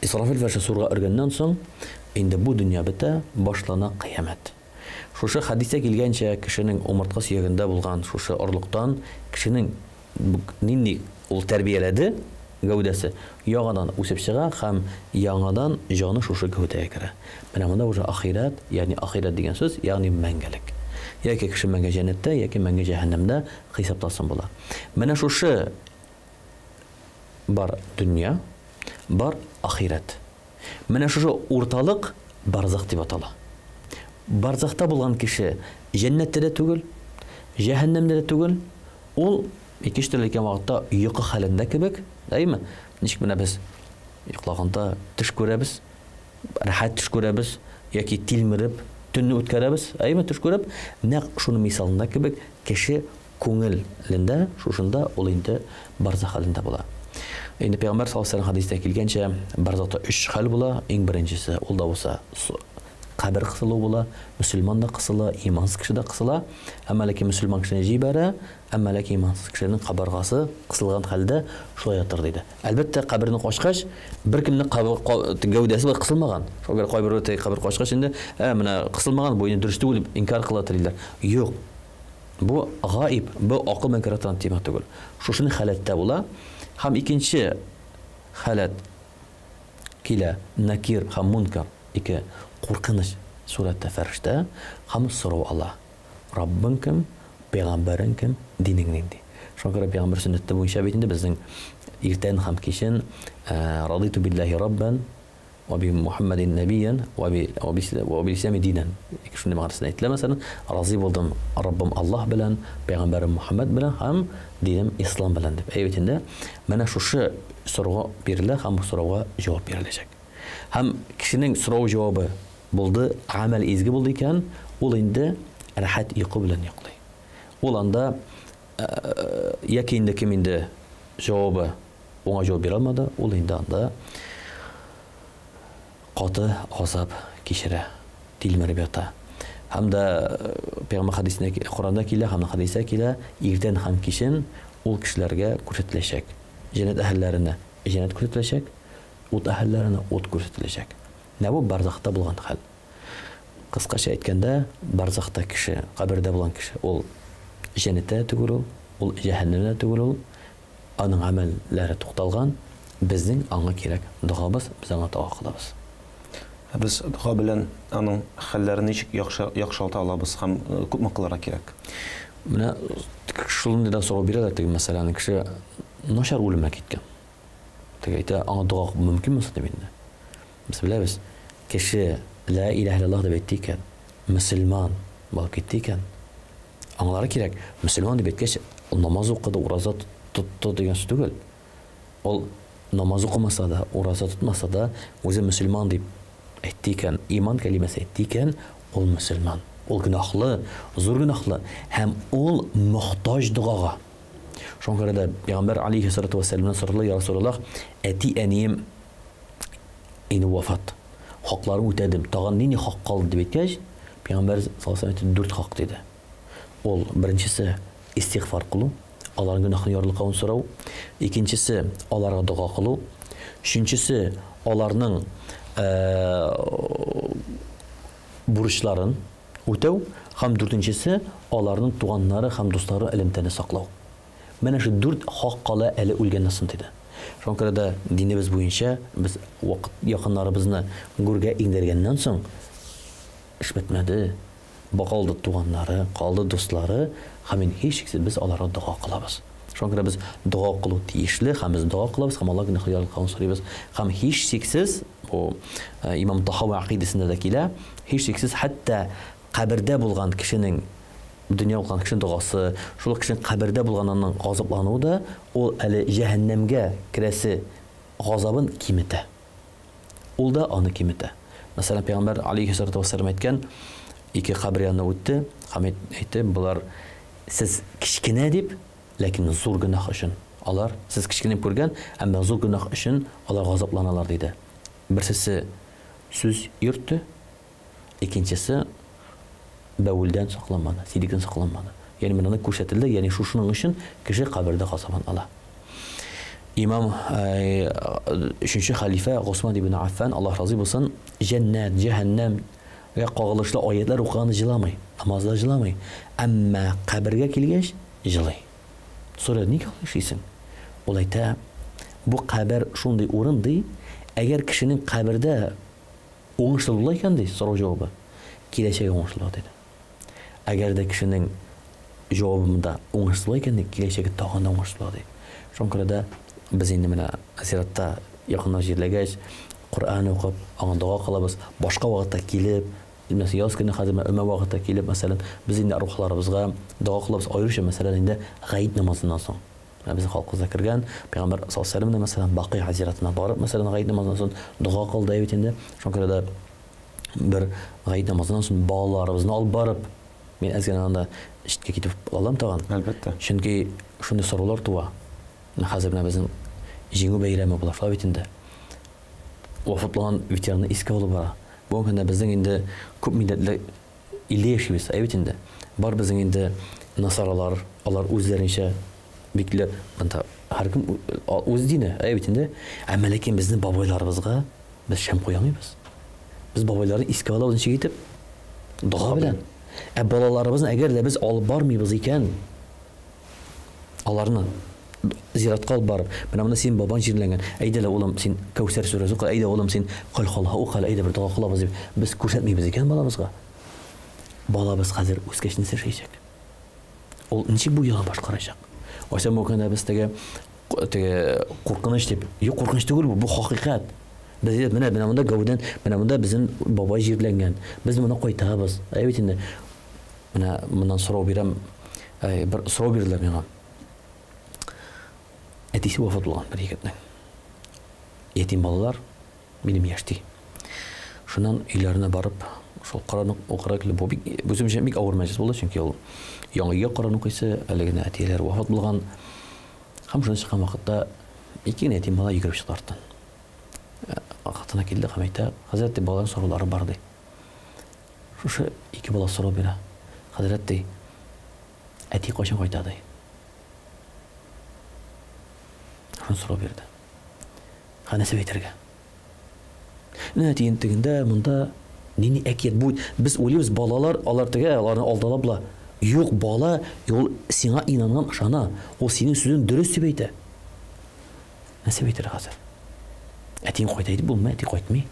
Исрафил фәрештә сурга өргәннән соң, инде бу дөнья бетә, башлана кыямәт. Шушы хадистә килгәнчә, кешенең умыртка сөягендә булган шушы орлыктан кешенең нинди ул тәрбияләде гәүдәсе яңадан үсеп чыга һәм яңадан җаны шушы гәүдәгә керә. Менә монда уже ахират, ягъни ахират дигән сүз, ягъни мәңгелек. Яки кеше мәңге җәннәттә, яки мәңге җәһәннәмдә хисаптасын була. Менә шушы бар дөнья, бар ахират. Менә шушы урталык барзах дип атала. Барзахта булган кеше җәннәттә дә түгел, җәһәннәмдә дә түгел, ул икенче төрле икән вакытта йокы хәлендә кебек, әйме? Ничек менә без йоклаганда төш күрәбез, рәхәт төш күрәбез, яки тилмереп төнне үткәрәбез, әйме төш күреп, нәкъ шуны мисалында кебек кеше күңелендә, шушында ул инде барзах хәлендә була. Инде Пәйгамбер саллаллаху алейһи ва саллям хадистә килгәнчә, барзахта 3 хәл була. Иң беренчесе ул да булса кабер кысылу була, мөселман да кысыла, имансыз кеше дә кысыла. Әмма ләкин мөселман кешене җибәрә, әмма ләкин имансыз кешенең кабыргасы кысылган хәлдә шулай ятыр диде. Әлбәттә, каберне качкач, беркемнең гәүдәсе бар кысылмаган. Шуңа кайбер кабер качкач инде, менә кысылмаган, бу инде дөрес түгел дип инкар кыла диләр. Юк. Бу гаиб, бу акыл белән каратан тема түгел. Шушының халәттә була. Һәм икенче халәт килә накир һәм мункар, ике куркыныч сурәттә фәрештә һәм сорау ала. Раббың кем, пәйгамбәрең кем, динең нинди. Шуңа күрә пәйгамбәр сөннәте буенча бит инде безнең иртән һәм кичен радиту биллаһи раббан ва би Мухаммадин набиян ва би ислами динан. Шундый мәгънәсендә әйтелә, мәсәлән, разый булдым Раббым Аллаһ белән, пәйгамбәрем Мухаммад белән һәм динем ислам белән дип. Әйтендә, менә шушы сорауга бирелә һәм бу сорауга җавап биреләчәк. Һәм кешенең сорау җавабы булды, амәл изге булды икән, ул инде рәхәт йокы белән йоклый. Ул анда яки инде кем инде җавабы уңай җавап бирә алмады, ул инде анда каты азап кичерә, тилмереп ята. Һәм дә пәйгамбәр хадисендә, Коранда килә, һәм хадисә килә, иртән һәм кичен ул кешеләргә күрсәтеләчәк. Җәннәт әһелләренә җәннәт күрсәтеләчәк, ут әһелләренә ут күрсәтеләчәк. Менә бу барзахта булган хәл. Кыскача әйткәндә, барзахта кеше, кабердә булган кеше, ул җәннәттә түгел, ул җәһәннәмдә түгел, аның әмәлләре тукталган. Безнең аңа кирәк дуабыз, без аңа тауа кылабыз. Без дуа белән аның хәлләрен ничек яхшылата алабыз һәм күпме кылырга кирәк? Менә шулай да сорау бирәләр, теге мәсәлән, кеше начар үлемгә киткән. Теге әйтә, аңа дуа мөмкинме дип инде. Без беләбез, кеше ла илаһа иллаллаһ дип әйтте икән, мөселман булып китте икән. Аңлары кирәк, мөселман дип әйткәч, намаз укыды, ураза тотты дигән сүз түгел. Ул намаз укымаса да, ураза тотмаса да, үзе мөселман дип әйтте икән, иман кәлимәсе әйтте икән, ул мөселман. Ул гөнаһлы, зур гөнаһлы һәм ул мохтаҗ дуага. Шуңа күрә дә Пәйгамбәр алейһиссалату вассаламдан соралар, я Расулуллаһ, әти әнием инде вафат. Хакларын үтәдем, тагын нинди хак калды дип әйткәч, Пәйгамбәр саллаллаху алейһи ва саллям 4 хак диде. Ул беренчесе истигъфар кылу, аларның гөнаһын ярылыккан сорау, икенчесе аларга дуга кылу, өченчесе аларның бурычларын үтәү, һәм дүртенчесе аларның туганнары һәм дуслары элемтәне саклау. Менә шу 4 хак кала әле үлгәннән соң диде. Шуңа күрә дә динебез буенча без вакыт якыннарыбызны гүргә иңдергәннән соң эш бетмәде. Бакалды туганнары, калды дуслары, һәм һичшиксез без аларга дуа кылабыз. Шуңа күрә без дуа кылу тиешле, һәм без дуа кылабыз, һәм Аллаһ гына хыялын сорыйбыз. Һәм һичшиксез бу Имам Тахави акыйдәсендә дә килә, һичшиксез хәтта кабердә булган кешенең дөнья булган кешенең дуасы, шул кешенең кабердә булганның газаплануы да ул әле җәһәннәмгә керәсе газабын киметә. Ул да аны киметә. Мәсәлән, Пәйгамбәр алейһиссалату вассалам әйткән, ике кабер янына үтте, һәм әйтте, булар сез кичкенә дип, ләкин зур гөнаһ өчен. Алар сез кичкенә күргән, әмма зур гөнаһ өчен алар газапланалар диде. Берсесе сүз йөртте, икенчесе бәүлдән сакланмады, сидиктән сакланмады. Ягъни менә күрсәтелде, ягъни шушының өчен кеше кабердә газаплан ала. Имам 3-нче халифа Госман ибн Аффан, Аллаһ разый булсын, җәннәт, җәһәннәм ва кагылышлы аятлар укыганы җыламый, намазда җыламый, әмма кабергә килгәч җылый. Сора, ник җыйсың? Ул әйтә, бу кабер шундый урын ди, әгәр кешенең кабердә уңышлы була икән ди, сорау җавабы, киләчәге уңышлы диде. Әгәр дә кешенең җавабында уңышлы икән ди, киләчәге тагын да уңышлы ди. Шуңа күрә дә без инде менә зиратта якыннар җирләгәч, Коръан укып, аңа дуа кылабыз, башка вакытта килеп, мәсәлән, яз көне хәзер өмә вакытта килеп, мәсәлән, без инде рухларыбызга дуа кылабыз, аеруча мәсәлән инде гайд намазыннан соң. Безнең халкыбызда кергән Пәйгамбер саллаллаху алейһи ва саллям мәсәлән Бакый хазиратына барып, мәсәлән, гайд намазыннан соң дуа кылды бит инде. Шуңа күрә дә бер гайд намазыннан соң балаларыбызны алып барып, мен әзгән анда ишеткә китеп алам тагын. Әлбәттә. Чөнки шундый сораулар туа. Хәзер менә безнең җиңү бәйрәме була бит инде. Вафатланган ветеранны искә алып бара. Бу гына безнең инде күп милләтле илдә яшибез, әйбәт инде. Бар безнең инде насаралар, алар үзләренчә бикле монда һәркем үз дине, әйбәт инде. Әмма ләкин безнең бабайларыбызга без шәм куямыйбыз. Без бабайларны искә алабыз ничек итеп? Дуга белән. Балаларыбызны әгәр дә без алып бармыйбыз икән, аларны зиратка алып барып, менә монда син бабаң җирләнгән, әйдә лә улым син Кәүсәр сүрәсе укы, әйдә улым син Калхалха укы, әйдә бер дуга кылабыз дип без күрсәтмибез икән балабызга. Балабыз хәзер үз кешенә яшәячәк. Ул ничек бу ялган башкарачак? Oysa bu konuda biz tege korkunç deyip, yok korkunç değil bu hakikat. Biz bana bunda gavdan, bunda bizim baba jirlengen, biz buna koytabız. Evet indi. Bundan soru birem, bir soru birler bana. Etisi vefat olgan bir yigitning. Yetim balalar benim yaştı. Şundan ilerine barıp, şu Kur'an'ı okurak bu bizim için bir ağır meclis oldu çünkü o yangiga Kur'an okuysa, әлегенә әтиләр вафат булган. Һәм шуны чыккан вакытта ике yetim бала йөгереп чыкты арттан. Хатына килде һәм әйтә, хәзрәт баланың сораулары бар ди. Шушы ике бала сорау бирә. Хәзрәт ди, әти кайчан кайта ди. Шуны сорау бирде. Хәнәсе әйтергә. Нәтиҗә тегендә монда нини әкият бу без уйлыйбыз балалар алар теге аларны алдалапла. Юк бала, ул сиңа инанган ышана, ул синең сүзен дөрес дип әйтә. Нәрсә әйтер хәзер? Әтиң кайта дип булмый, әти кайтмый.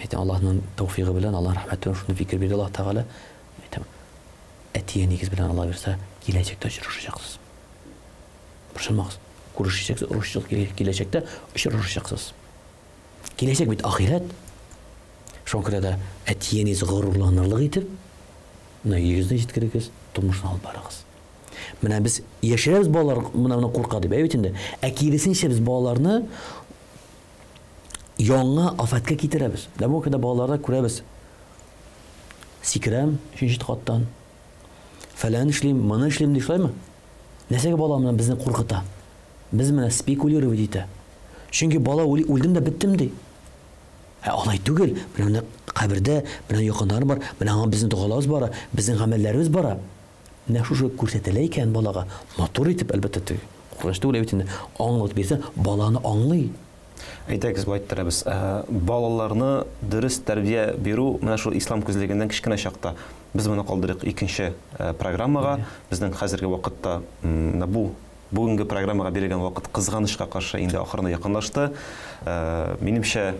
Әйтә Аллаһның тәүфигы белән, Аллаһ рәхмәте белән шуны фикер бирде Аллаһ Тәгалә. Әйтәм, әтигә нигез белән Алла бирсә, киләчәктә очрашачаксыз. Башламагыз. Күрешәчәксез, урышчылык киләчәктә очрашачаксыз. Киләчәк бит ахират. Шонкырда әтигәниз горурланырлык итеп Менә йөзне җиткерегез, тормышны алып барыгыз. Менә без яшәрбез балалар менә курка дип әйт инде. Әкидесенчә без балаларны яңа афәткә китерәбез. Ләбу кадә балаларда күрәбез. Сикрәм 3нче каттан. Фәлән эшлим, моны эшлим дип шулаймы? Нәрсәгә бала менә безне куркыта? Без менә спекулировать итә. Чөнки бала үлдем дә биттем ди. Алай түгел, менә кабердә, менә якыннар бар, менә безнең дугаларыбыз бар, безнең гамәлләребез бар. Менә шушы күрсәтелә икән балага, матур итеп әлбәттә. Кураш түгел бит инде. Аңлап бирсә, баланы аңлый. Әйтәгез бу әйттерәбез. Балаларны дөрес тәрбия бирү менә шул ислам күзлегеннән кичкенә чакта. Без моны калдырык икенче программага. Безнең хәзерге вакытта менә бүгенге программага бирелгән вакыт кызганычка каршы инде ахырына якынлашты. Минемчә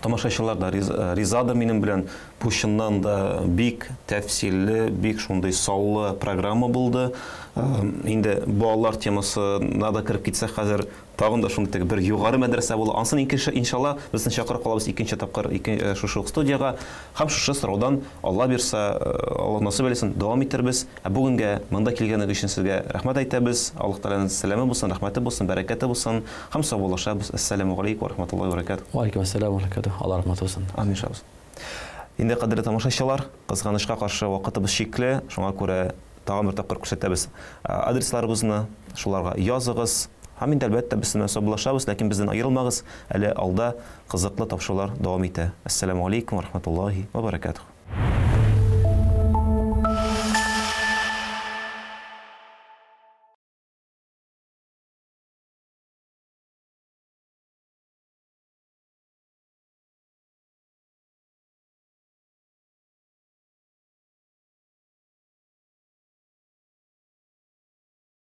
тамашачылар да ризадыр минем белән. Бу чыннан да бик тәфсилле, бик шундый саулы программа булды. Инде балалар темасына да кирип китсәк, хәзер тагын да шундый бер югары мәдрәсә була. Ансын иншалла безне чакырып калабыз икенче тапкыр шушы студияга. Һәм шушы сораудан Алла бирсә, Алла насыйп итсен, дәвам итәрбез. Бүгенгә монда килгәнегез өчен сезгә рәхмәт әйтәбез. Аллаһ Тәгаләнең сәламе булсын, рәхмәте булсын, бәрәкәте булсын. Һәм саулашабыз. Ассаламу алейкум ва рахматуллаһи ва баракатуһ. Ва алейкум ассалам ва рахматуллаһи. Алла рәхмәт булсын. Амин шабыз. Инде кадерле тамашачылар, кызганычка каршы вакытыбыз шикле, шуңа күрә тагын бер тапкыр күрсәтәбез. Адресларыбызны шуларга языгыз. Һәм инде әлбәттә без сине саблашабыз, ләкин бездән аерылмагыз. Әле алда кызыклы тапшырулар дәвам итә. Ассаламу алейкум ва рахматуллаһи ва баракатуһ.